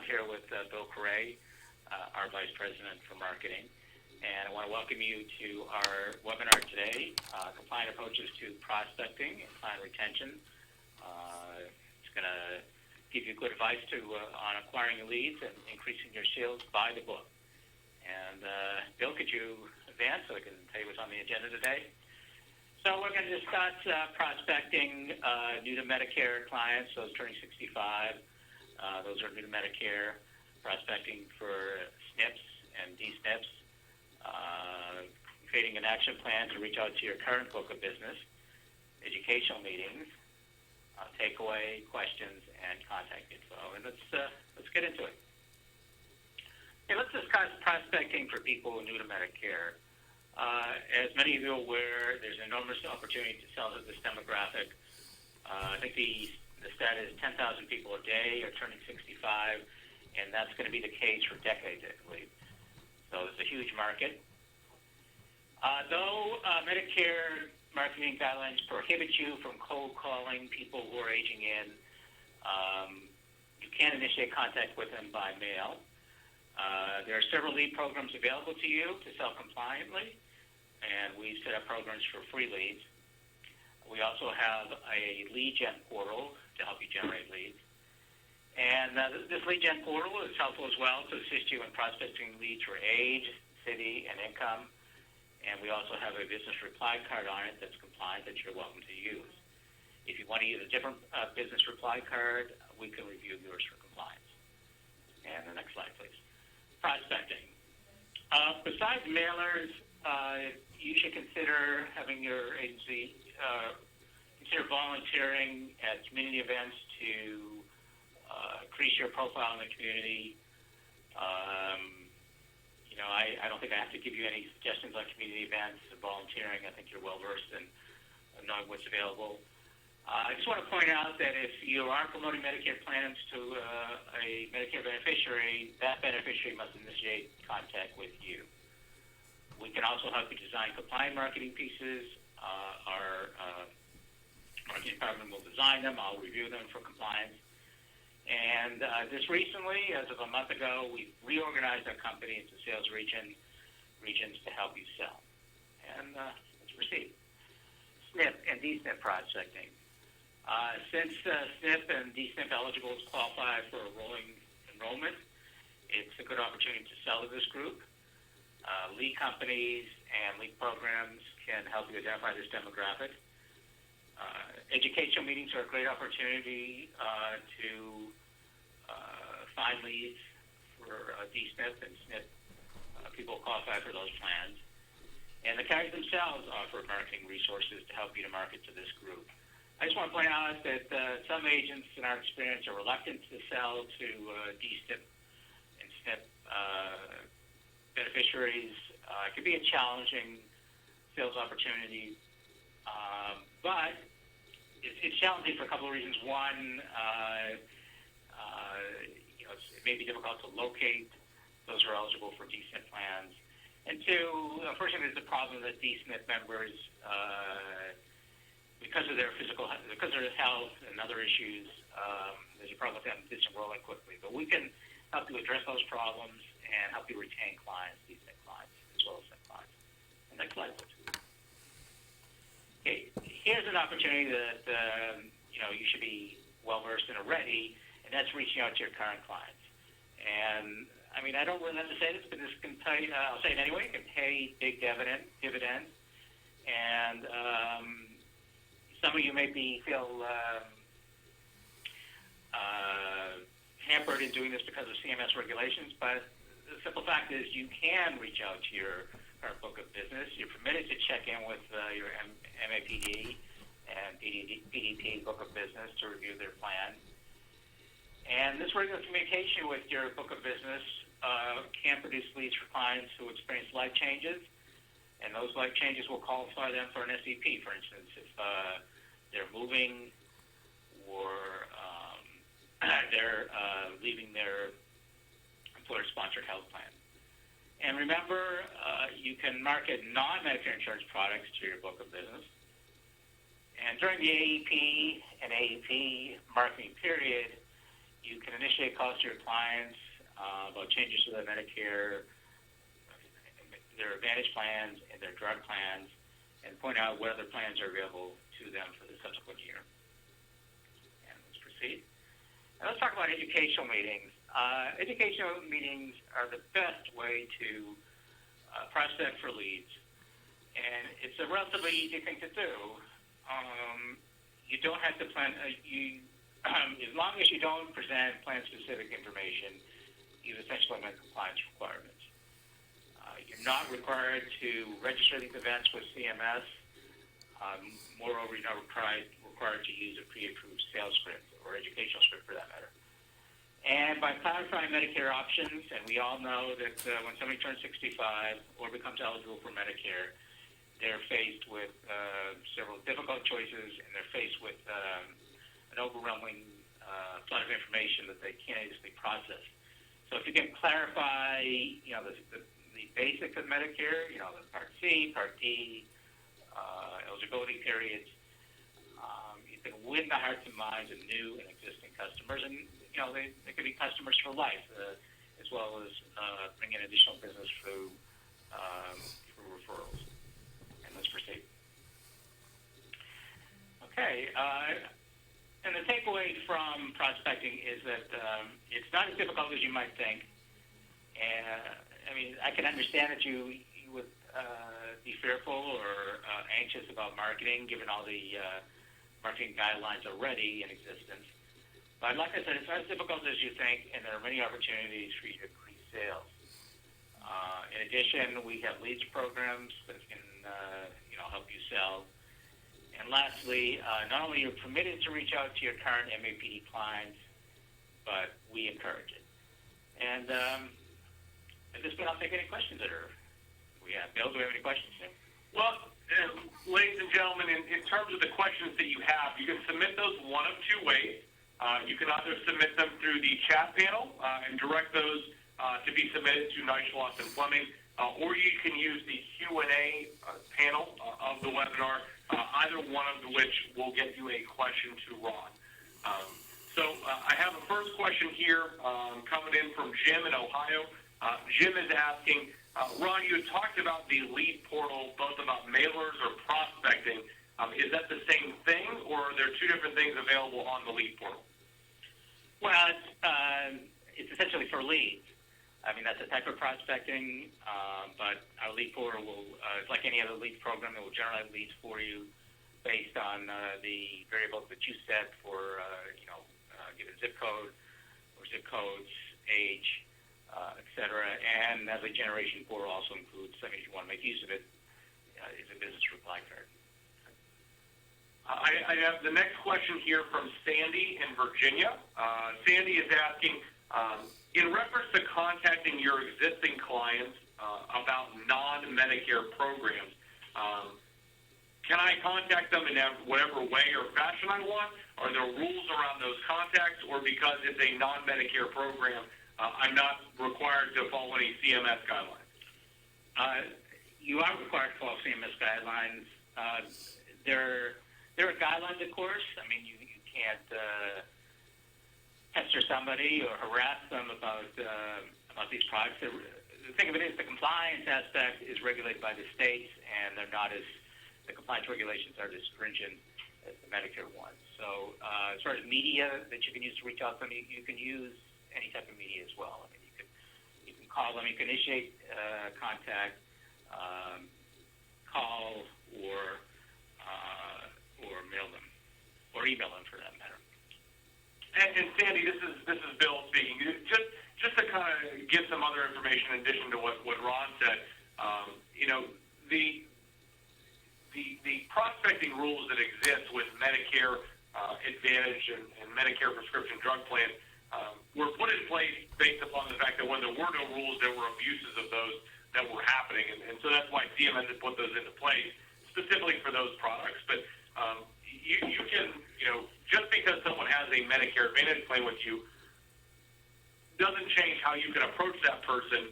here with Bill Correa, our Vice President for Marketing. And I want to welcome you to our webinar today, Compliant Approaches to Prospecting and Client Retention. It's going to give you good advice on acquiring leads and increasing your sales by the book. And Bill, could you advance so I can tell you what's on the agenda today? So we're going to discuss prospecting new to Medicare clients, those turning 65. Those are new to Medicare, prospecting for SNPs and DSNPs, creating an action plan to reach out to your current book of business, educational meetings, takeaway, questions, and contact info. And let's get into it. Okay, let's discuss prospecting for people new to Medicare. As many of you are aware, there's an enormous opportunity to sell to this demographic. I think the stat is 10,000 people a day are turning 65, and that's going to be the case for decades, I believe. So it's a huge market. Though Medicare marketing guidelines prohibit you from cold calling people who are aging in, you can initiate contact with them by mail. There are several lead programs available to you to sell compliantly, and we set up programs for free leads. We also have a lead gen portal to help you generate leads. And this lead gen portal is helpful as well to assist you in prospecting leads for age, city, and income. And we also have a business reply card on it that's compliant that you're welcome to use. If you want to use a different business reply card, we can review yours for compliance. And the next slide, please. Prospecting. Besides mailers, you should consider having your agency consider volunteering at community events to increase your profile in the community. I don't think I have to give you any suggestions on community events and volunteering. I think you're well versed in knowing what's available. I just want to point out that if you are promoting Medicare plans to a Medicare beneficiary, that beneficiary must initiate contact with you. We can also help you design compliant marketing pieces. Our marketing department will design them. I'll review them for compliance. And just recently, as of a month ago, we reorganized our company into sales regions to help you sell. And let's proceed. SNP and DSNP prospecting. Since SNP and DSNP eligibles qualify for a rolling enrollment, it's a good opportunity to sell to this group. Lead companies and lead programs can help you identify this demographic. Educational meetings are a great opportunity to find leads for DSNP and SNP. People qualify for those plans. And the carriers themselves offer marketing resources to help you to market to this group. I just want to point out that some agents, in our experience, are reluctant to sell to DSNP and SNP beneficiaries. It can be a challenging sales opportunity, but it's challenging for a couple of reasons. One, it may be difficult to locate those who are eligible for DSNP plans. And two, unfortunately, there's a problem that DSNP members, because of their health and other issues, there's a problem with them disenrolling quickly. But we can help you address those problems and help you retain clients, DSNP clients, as well as SNP clients. And next slide, please. Okay, here's an opportunity that you should be well versed in already, and that's reaching out to your current clients. And I mean, I don't really have to say this, but this can pay. I'll say it anyway. It can pay big dividends. And some of you may feel hampered in doing this because of CMS regulations, but the simple fact is you can reach out to your current book of business. You're permitted to check in with your MAPD and PDP book of business to review their plan. And this regular communication with your book of business can produce leads for clients who experience life changes, and those life changes will qualify them for an SEP, for instance, if they're moving or they're leaving their employer-sponsored health plan. And remember, you can market non-Medicare insurance products to your book of business. And during the AEP and AEP marketing period, You can initiate calls to your clients about changes to their Medicare, their Advantage plans, and their drug plans, and point out what other plans are available to them for the subsequent year. And let's proceed. Now let's talk about educational meetings. Educational meetings are the best way to prospect for leads, and it's a relatively easy thing to do. You don't have to plan. As long as you don't present plan-specific information, you essentially meet compliance requirements. You're not required to register these events with CMS. Moreover, you're not required to use a pre-approved sales script or educational script for that matter. And by clarifying Medicare options, and we all know that when somebody turns 65 or becomes eligible for Medicare, they're faced with several difficult choices, and they're faced with an overwhelming flood of information that they can't easily process. So if you can clarify, the basics of Medicare, the Part C, Part D, eligibility periods, you can win the hearts and minds of new and existing customers, and they could be customers for life, as well as bring in additional business through referrals. And let's proceed. Okay. And the takeaway from prospecting is that it's not as difficult as you might think. And I can understand that you would be fearful or anxious about marketing, given all the marketing guidelines already in existence. But like I said, it's not as difficult as you think, and there are many opportunities for you to increase sales. In addition, we have leads programs that can help you sell. And lastly, not only are you permitted to reach out to your current MAPD clients, but we encourage it. And at this point, I'll take any questions that we have. Bill, do we have any questions? Well, ladies and gentlemen, in terms of the questions that you have, you can submit those one of two ways. You can either submit them through the chat panel and direct those to be submitted to Neishloss and Fleming, or you can use the Q&A panel of the webinar, either one of which will get you a question to Ron. So I have a first question here coming in from Jim in Ohio. Jim is asking, Ron, you had talked about the lead portal, both about mailers or prospecting. Is that the same thing, or are there two different things available on the lead portal? Well, it's essentially for leads. That's a type of prospecting, but our lead portal it's like any other lead program. It will generate leads for you based on the variables that you set for, given zip code or zip codes, age, et cetera. And as a generation portal also includes, if you want to make use of it, is a business reply card. I have the next question here from Sandy in Virginia. Sandy is asking, in reference to contacting your existing clients about non-Medicare programs, can I contact them in whatever way or fashion I want? Are there rules around those contacts, or because it's a non-Medicare program, I'm not required to follow any CMS guidelines? You are required to follow CMS guidelines. There are guidelines, of course. You can't pester somebody or harass them about these products. The thing of it is, the compliance aspect is regulated by the states, and the compliance regulations are as stringent as the Medicare ones. So as far as media that you can use to reach out to them, you can use any type of media as well. You can call them, you can initiate contact, call, or mail them, or email them for that matter. And Sandy, this is Bill speaking. Just to kind of give some other information in addition to what Ron said, the prospecting rules that exist with Medicare Advantage and Medicare prescription drug plans were put in place based upon the fact that when there were no rules, there were abuses of those that were happening, and so that's why CMS had put those into place specifically for those products. But you can, just because someone has a Medicare Advantage plan with you doesn't change how you can approach that person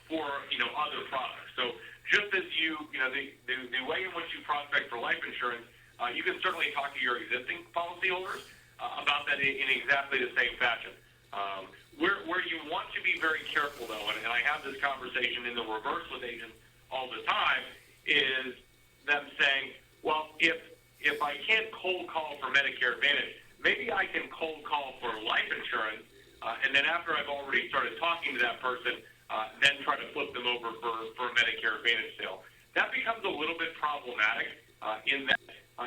for, other products. So just as the way in which you prospect for life insurance, you can certainly talk to your existing policyholders, about that in exactly the same fashion. Where you want to be very careful, though, and I have this conversation in the reverse with agents all the time, is them saying, well, if I can't cold call for Medicare Advantage, maybe I can cold call for life insurance, and then after I've already started talking to that person, then try to flip them over for a Medicare Advantage sale. That becomes a little bit problematic in that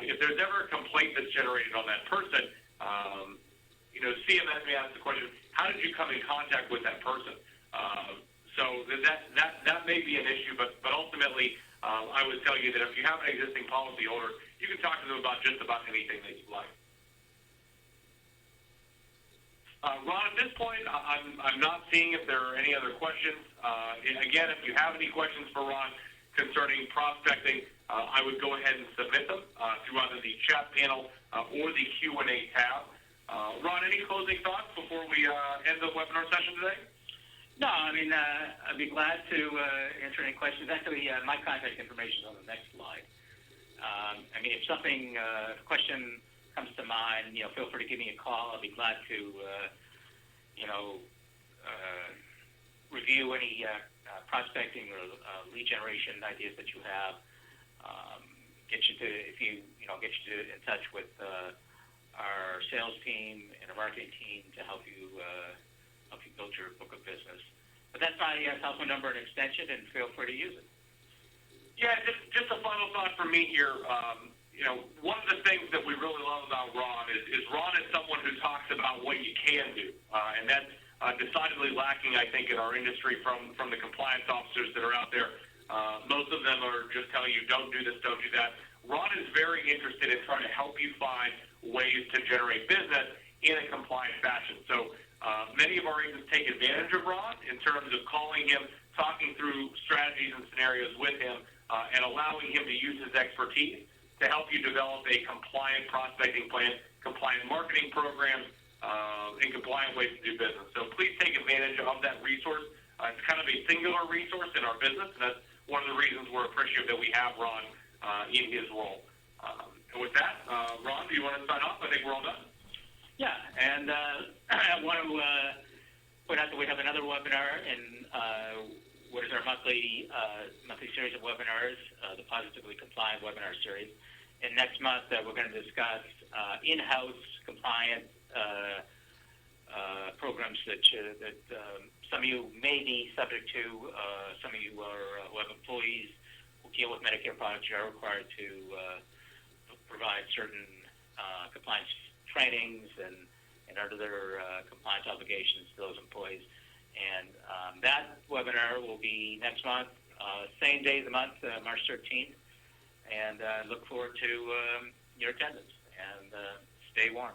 if there's ever a complaint that's generated on that person, CMS may ask the question, how did you come in contact with that person? So that may be an issue, but ultimately, I would tell you that if you have an existing policy holder, you can talk to them about just about anything that you like. Ron, at this point, I'm not seeing if there are any other questions. Again, if you have any questions for Ron concerning prospecting, I would go ahead and submit them through either the chat panel or the Q&A tab. Ron, any closing thoughts before we end the webinar session today? No, I mean, I'd be glad to answer any questions. Actually, my contact information is on the next slide. I mean, if something, question comes to mind, feel free to give me a call. I'll be glad to, review any prospecting or lead generation ideas that you have. Get you in touch with our sales team and our marketing team to help you build your book of business. But that's my telephone number and extension, and feel free to use it. Yeah, just a final thought for me here. One of the things that we really love about Ron is Ron is someone who talks about what you can do, and that's decidedly lacking, I think, in our industry from the compliance officers that are out there. Most of them are just telling you, don't do this, don't do that. Ron is very interested in trying to help you find ways to generate business in a compliant fashion. So many of our agents take advantage of Ron in terms of calling him, talking through strategies and scenarios with him, and allowing him to use his expertise to help you develop a compliant prospecting plan, compliant marketing programs, and compliant ways to do business. So please take advantage of that resource. It's kind of a singular resource in our business, and that's one of the reasons we're appreciative that we have Ron in his role. And with that, Ron, do you want to sign off? I think we're all done. Yeah, and I want to point out that we have another webinar in what is our monthly series of webinars, the Positively Compliant webinar series. And next month, we're going to discuss in-house compliant programs that some of you may be subject to. Some of you who have employees who deal with Medicare products, you are required to provide certain compliance trainings and other compliance obligations to those employees. And that webinar will be next month, same day of the month, March 13th. And look forward to your attendance, and stay warm.